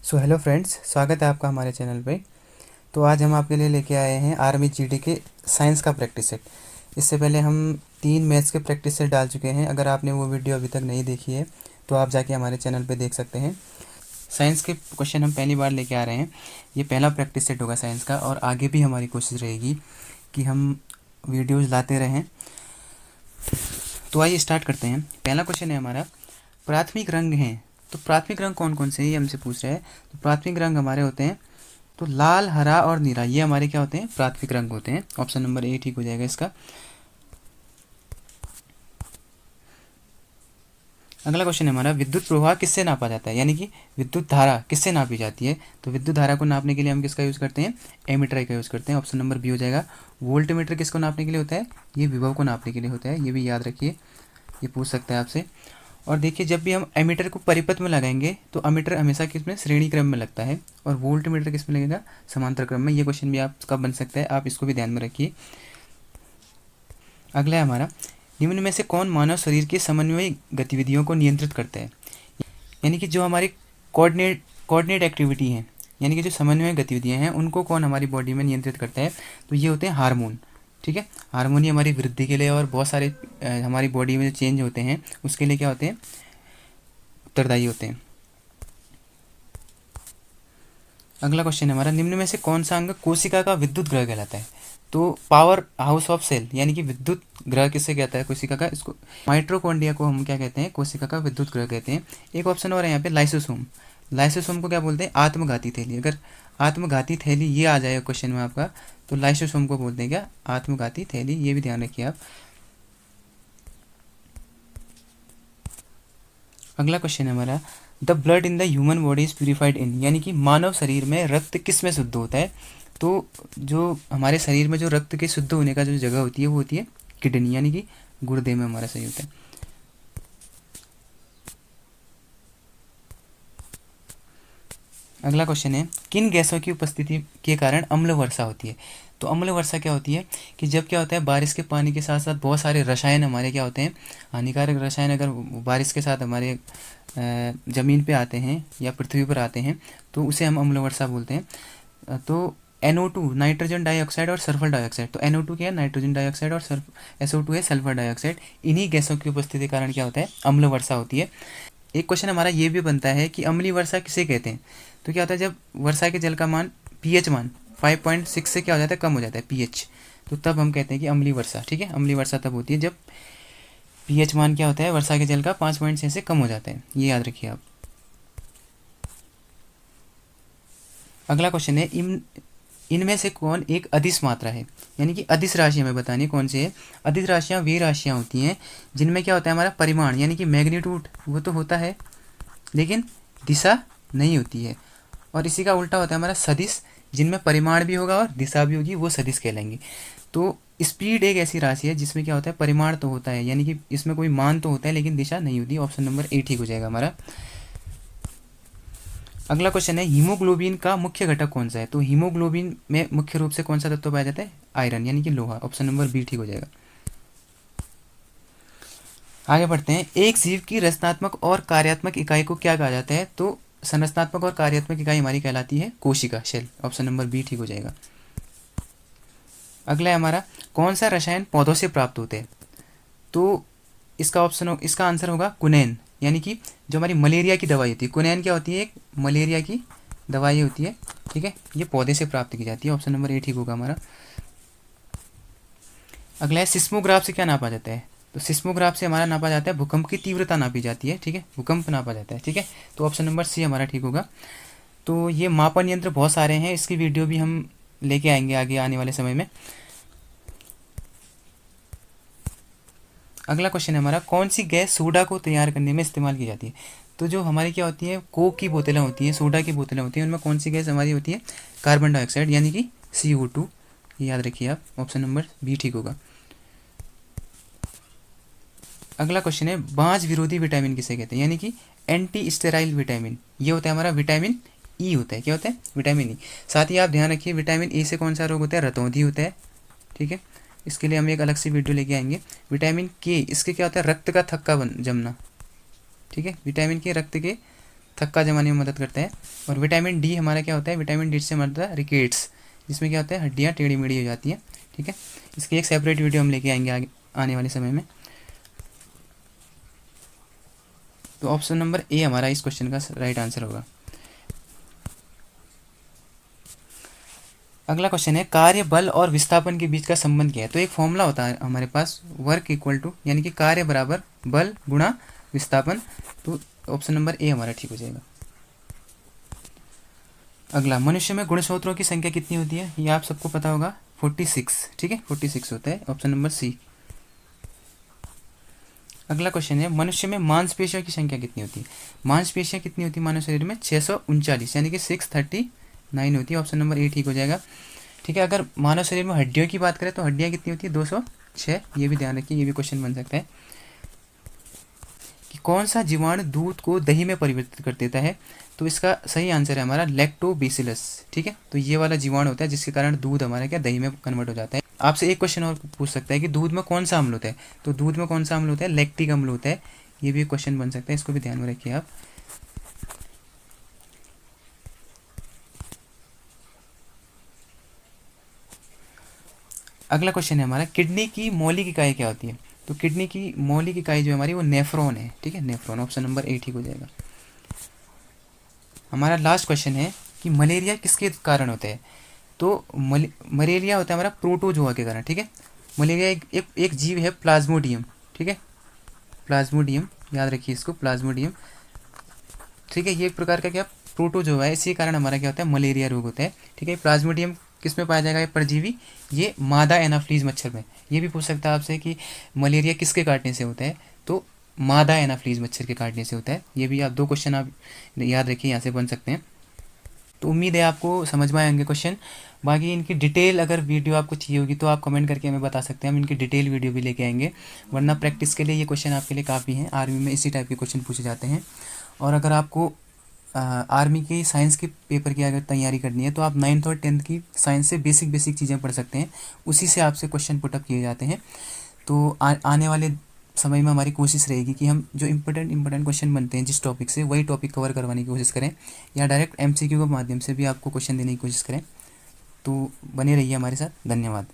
Hello friends, स्वागत है आपका हमारे चैनल पे। तो आज हम आपके लिए लेके आए हैं आर्मी जीडी के साइंस का प्रैक्टिस सेट। इससे पहले हम 3 मैथ्स के प्रैक्टिस सेट डाल चुके हैं। अगर आपने वो वीडियो अभी तक नहीं देखी है तो आप जाके हमारे चैनल पे देख सकते हैं। साइंस के क्वेश्चन हम पहली बार लेके आ रहे हैं। ये पहला प्रैक्टिस सेट होगा साइंस का, और आगे भी हमारी कोशिश रहेगी कि हम वीडियोज़ लाते रहें। तो आइए स्टार्ट करते हैं। पहला क्वेश्चन है हमारा, प्राथमिक रंग हैं। तो प्राथमिक रंग कौन कौन से हैं ये हमसे पूछ रहे हैं। तो प्राथमिक रंग हमारे होते हैं तो लाल, हरा और नीला, ये हमारे क्या होते हैं, प्राथमिक रंग होते हैं। ऑप्शन नंबर ए ठीक हो जाएगा इसका। अगला क्वेश्चन है हमारा, विद्युत प्रवाह किससे नापा जाता है, यानी कि विद्युत धारा किससे नापी जाती है। तो विद्युत धारा को नापने के लिए हम किसका यूज़ करते हैं, एमीटर का यूज़ करते हैं। ऑप्शन नंबर बी हो जाएगा। वोल्ट मीटर किसको नापने के लिए होता है, ये विभव को नापने के लिए होता है। ये भी याद रखिए, ये पूछ सकता है आपसे। और देखिए, जब भी हम एमीटर को परिपथ में लगाएंगे तो अमीटर हमेशा किस में, श्रेणी क्रम में लगता है, और वोल्ट मीटर किस में लगेगा, समांतर क्रम में। ये क्वेश्चन भी आपका बन सकता है, आप इसको भी ध्यान में रखिए। अगला है हमारा, निम्न में से कौन मानव शरीर की समन्वय गतिविधियों को नियंत्रित करता है, यानी कि जो हमारी कोऑर्डिनेट एक्टिविटी हैं, यानी कि जो समन्वय गतिविधियां हैं, उनको कौन हमारी बॉडी में नियंत्रित करता है। तो ये होते हैं हार्मोन। ठीक है, हार्मोन ही हमारी वृद्धि के लिए और बहुत सारे हमारी बॉडी में जो चेंज होते हैं उसके लिए क्या होते हैं, उत्तरदायी होते हैं। अगला क्वेश्चन है हमारा, निम्न में से कौन सा अंग कोशिका का विद्युत ग्रह कहलाता है। तो पावर हाउस ऑफ सेल, यानी कि विद्युत ग्रह किससे कहता है, कोशिका का। इसको माइट्रोकॉन्ड्रिया को हम क्या कहते हैं, कोशिका का विद्युत ग्रह कहते हैं। एक ऑप्शन और है यहाँ पे, लाइसोसोम। लाइसोसोम को क्या बोलते हैं, आत्मघाती थैली। अगर आत्मघाती थैली ये आ जाए क्वेश्चन में आपका, तो लाइसोसोम को बोलते हैं क्या, आत्मघाती थैली। ये भी ध्यान रखिए आप। अगला क्वेश्चन है हमारा, the blood in the human body is purified in, यानी कि मानव शरीर में रक्त किस में शुद्ध होता है। तो जो हमारे शरीर में जो रक्त के शुद्ध होने का जो जगह होती है वो होती है किडनी, यानी कि गुर्दे में हमारा सही होता है। अगला क्वेश्चन है, किन गैसों की उपस्थिति के कारण अम्ल वर्षा होती है। तो अम्ल वर्षा क्या होती है कि जब क्या होता है, बारिश के पानी के साथ साथ बहुत सारे रसायन हमारे क्या होते हैं, हानिकारक रसायन अगर बारिश के साथ हमारे ज़मीन पे आते हैं या पृथ्वी पर आते हैं तो उसे हम अम्ल वर्षा बोलते हैं। तो NO2 नाइट्रोजन डाइऑक्साइड और सल्फर डाइऑक्साइड, तो NO2 क्या है, नाइट्रोजन डाइऑक्साइड, और SO2 है सल्फर डाइऑक्साइड। इन्हीं गैसों की उपस्थिति के कारण क्या होता है, अम्ल वर्षा होती है। एक क्वेश्चन हमारा ये भी बनता है कि अम्लीय वर्षा किसे कहते हैं। तो क्या होता है, जब वर्षा के जल का मान pH मान 5.6 से क्या हो जाता है, कम हो जाता है pH, तो तब हम कहते हैं कि अम्लीय वर्षा। ठीक है, अम्लीय वर्षा तब होती है जब pH मान क्या होता है, वर्षा के जल का 5.6 से कम हो जाता है। ये याद रखिए आप। अगला क्वेश्चन है, इनमें से कौन एक अदिश मात्रा है, यानी कि अदिश राशि हमें बतानी है कौन सी है। अदिश राशियाँ वे राशियाँ होती हैं जिनमें क्या होता है, हमारा परिमाण यानी कि मैग्नीट्यूड वो तो होता है लेकिन दिशा नहीं होती है। और इसी का उल्टा होता है हमारा सदिश, जिनमें परिमाण भी होगा और दिशा भी होगी, वो सदिश कहलाएंगे। तो स्पीड एक ऐसी राशि है जिसमें क्या होता है, परिमाण तो होता है, यानी कि इसमें कोई मान तो होता है लेकिन दिशा नहीं होती। ऑप्शन नंबर ए ठीक हो जाएगा हमारा। अगला क्वेश्चन है, हीमोग्लोबिन का मुख्य घटक कौन सा है। तो हीमोग्लोबिन में मुख्य रूप से कौन सा तत्व पाया जाता है, आयरन, यानी कि लोहा। ऑप्शन नंबर बी ठीक हो जाएगा। आगे बढ़ते हैं, एक जीव की रचनात्मक और कार्यात्मक इकाई को क्या कहा जाता है। तो संरचनात्मक और कार्यात्मक इकाई हमारी कहलाती है कोशिका, सेल। ऑप्शन नंबर बी ठीक हो जाएगा। अगला है हमारा, कौन सा रसायन पौधों से प्राप्त होते हैं। तो इसका आंसर होगा कुनैन, यानी कि जो हमारी मलेरिया की दवाई होती है, कुनैन क्या होती है, एक मलेरिया की दवाई होती है। ठीक है, ये पौधे से प्राप्त की जाती है। ऑप्शन नंबर ए ठीक होगा हमारा। अगला है, सिस्मोग्राफ से क्या नापा जाता है। तो सिस्मोग्राफ से हमारा नापा जाता है भूकंप की तीव्रता नापी जाती है। ठीक है, भूकंप नापा जाता है। ठीक है, तो ऑप्शन नंबर सी हमारा ठीक होगा। तो ये मापन यंत्र बहुत सारे हैं, इसकी वीडियो भी हम लेके आएंगे आगे आने वाले समय में। अगला क्वेश्चन है हमारा, कौन सी गैस सोडा को तैयार करने में इस्तेमाल की जाती है। तो जो हमारी क्या होती है, कोक की बोतलें होती हैं, सोडा की बोतलें होती हैं, उनमें कौन सी गैस हमारी होती है, कार्बन डाइऑक्साइड, यानी कि CO2। ये याद रखिए आप। ऑप्शन नंबर बी ठीक होगा। अगला क्वेश्चन है, बांझ विरोधी विटामिन किसे कहते हैं, यानी कि एंटी स्टेराइल विटामिन। ये होता है हमारा विटामिन ई होता है। क्या होता है, विटामिन ई। साथ ही आप ध्यान रखिए, विटामिन ई से कौन सा रोग होता है, रतौंधी होता है। ठीक है, इसके लिए हम एक अलग से वीडियो लेके आएंगे। विटामिन के, इसके क्या होता है, रक्त का थक्का जमना। ठीक है, विटामिन के रक्त के थक्का जमाने में मदद करता है। और विटामिन डी हमारा क्या होता है, विटामिन डी से हमारा रिकेट्स, जिसमें क्या होता है हड्डियाँ टेढ़ी मेढ़ी हो जाती हैं। ठीक है, इसकी एक सेपरेट वीडियो हम लेके आएंगे आगे आने वाले समय में। तो ऑप्शन नंबर ए हमारा इस क्वेश्चन का राइट आंसर होगा। अगला क्वेश्चन है कार्य बल और विस्थापन के बीच का संबंध क्या है। तो एक फॉर्मूला होता है हमारे पास, वर्क इक्वल टू यानी कि कार्य बराबर बल गुणा विस्थापन। तो ऑप्शन नंबर ए हमारा ठीक हो जाएगा। अगला, मनुष्य में गुणसूत्रों की संख्या कितनी होती है, ये आप सबको पता होगा 46। ठीक है, 46 होता है, ऑप्शन नंबर सी। अगला क्वेश्चन है मनुष्य में मांसपेशियों की संख्या कितनी होती है। मांसपेशियाँ कितनी होती है मानव शरीर में, 639 यानी कि 639 होती है, ऑप्शन नंबर ए ठीक हो जाएगा। ठीक है, अगर मानव शरीर में हड्डियों की बात करें तो हड्डियाँ कितनी होती है, 206। ये भी ध्यान रखिए, ये भी क्वेश्चन बन सकता है कि कौन सा जीवाणु दूध को दही में परिवर्तित कर देता है। तो इसका सही आंसर है हमारा लैक्टोबैसिलस। ठीक है, तो ये वाला जीवाणु होता है जिसके कारण दूध हमारा क्या दही में कन्वर्ट हो जाता है। आपसे एक क्वेश्चन और पूछ सकता है कि दूध में कौन सा अम्ल होता है। तो दूध में कौन सा अम्ल होता है, लैक्टिक अम्ल होता है। ये भी एक क्वेश्चन बन सकता है, इसको भी ध्यान में रखिए आप। अगला क्वेश्चन है हमारा किडनी की मौलिक इकाई क्या होती है। तो किडनी की मौलिक इकाई जो हमारी वो नेफ्रॉन है। ठीक है, नेफ्रॉन, ऑप्शन नंबर ए ठीक हो जाएगा। हमारा लास्ट क्वेश्चन है कि मलेरिया किसके कारण होता है। तो मलेरिया होता है हमारा प्रोटोजोआ के कारण। ठीक है, मलेरिया एक जीव है प्लाज्मोडियम। ठीक है, प्लाज्मोडियम, याद रखिए इसको, प्लाज्मोडियम। ठीक है, ये एक प्रकार का क्या प्रोटोजोआ है, इसी कारण हमारा क्या होता है मलेरिया रोग होता है। ठीक है, प्लाज्मोडियम किस में पाया जाएगा, ये परजीवी, ये मादा एनाफ्लीज मच्छर में। ये भी पूछ सकता है आपसे कि मलेरिया किसके काटने से होता है। तो मादा एनाफ्लीज मच्छर के काटने से होता है। ये भी आप 2 क्वेश्चन आप याद रखिए, यहाँ से बन सकते हैं। तो उम्मीद है आपको समझ में आए होंगे क्वेश्चन। बाकी इनकी डिटेल अगर वीडियो आपको चाहिए होगी तो आप कमेंट करके हमें बता सकते हैं, हम इनकी डिटेल वीडियो भी लेके आएंगे। वरना प्रैक्टिस के लिए ये क्वेश्चन आपके लिए काफ़ी हैं, आर्मी में इसी टाइप के क्वेश्चन पूछे जाते हैं। और अगर आपको आर्मी की साइंस के पेपर की अगर तैयारी करनी है तो आप 9th और 10th की साइंस से बेसिक चीज़ें पढ़ सकते हैं, उसी से आपसे क्वेश्चन पुटअप किए जाते हैं। तो आने वाले समय में हमारी कोशिश रहेगी कि हम जो इम्पोर्टेंट क्वेश्चन बनते हैं जिस टॉपिक से, वही टॉपिक कवर करवाने की कोशिश करें, या डायरेक्ट MCQ के माध्यम से भी आपको क्वेश्चन देने की कोशिश करें। तो बने रहिए हमारे साथ। धन्यवाद।